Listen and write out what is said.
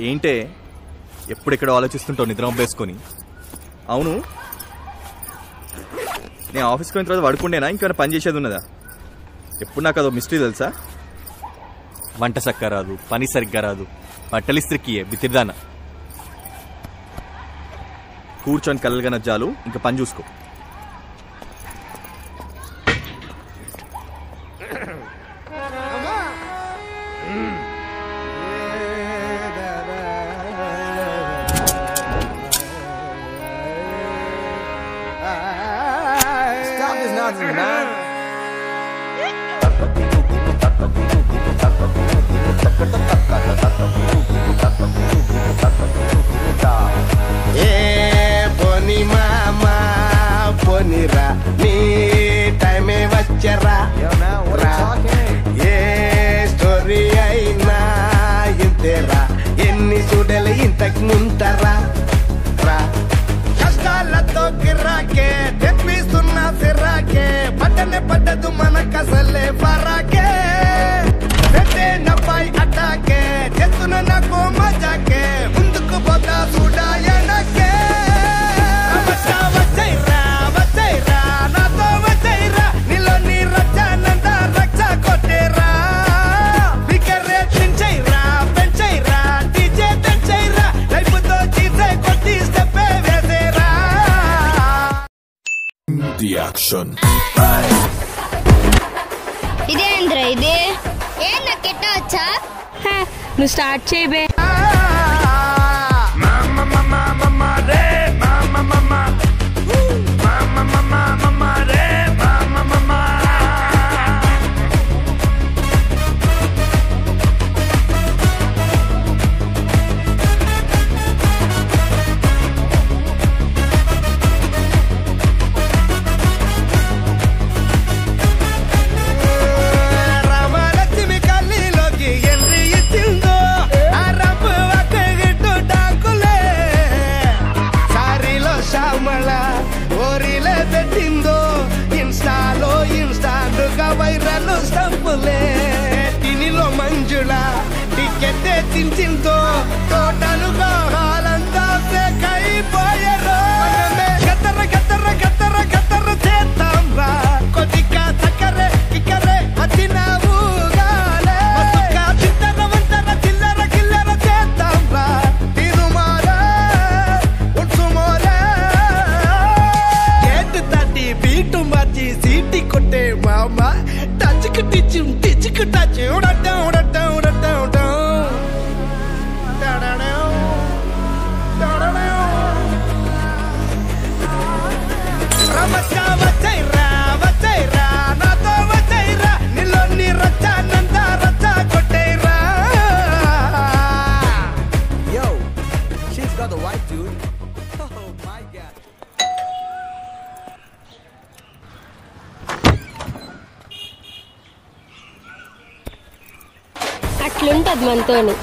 ఏంటే ఎప్పుడెక్కడో ఆలోచిస్తుంటావు నిద్ర అబ్బేసుకొని? అవును, నేను ఆఫీస్కి పోయిన తర్వాత పడుకుండేనా ఇంకేమైనా పని చేసేది ఉన్నదా? ఎప్పుడు నాకు అదో మిస్టరీ తెలుసా? వంట సక్క రాదు, పని సరిగ్గా రాదు, బట్టలు ఇస్త్రీకి బితిరిదానా. కూర్చొని కళ్ళగా నజ్జాలు, ఇంకా పని చూసుకో. పోనిరా నీ టైమే వచ్చరా, ఏ స్టోరీ అయినా ఇంతేరా, ఎన్ని చూడలు ఇంతకు ముందరా. కష్టాలతో గిరాకే తెప్పిస్తున్న సిరాకే, పట్టనే పడ్డదు మనకసలే ఫరాకే. నపై అటాకే చేస్తున్న నాకు మజాకే, ముందుకు పోతా చూడాయనకే. ఇదేంద్రా ఇది? ఏ నాకెట్ట వచ్చా? నువ్వు స్టార్ట్ చేయబే. వైరల్ స్టంపులే టినిలో మంజుల టికెట్ తించిందో టోటలుగా హాలంతా ఫేక్ అయిపోయారు. గద్దర గద్దర గద్దర గద్దర చేద్దాం రా, కొద్దిగా చక్కరే కిక్కరే వచ్చినావుగాలే. చిల్లర వంతర చిల్లర కిల్లర చేద్దాం రా, తిరుమాలే ఉడ్సుమోలే. గేటు తట్టి బీటు మార్చి సీటి కొట్టే మామ, టచ్కి టిచ్చి టిచ్కి టచ్ ఉడటం ఉడటం ఉడటం ఉడటం. రమచ్చా వచ్చైరా వచ్చైరా నాతో వచ్చైరా, నీలో నీ రచ్చానంతా రచ్చా కొట్టేరా. Yo, she's got the white dude. Oh my god. అట్లుంటది మనతోని.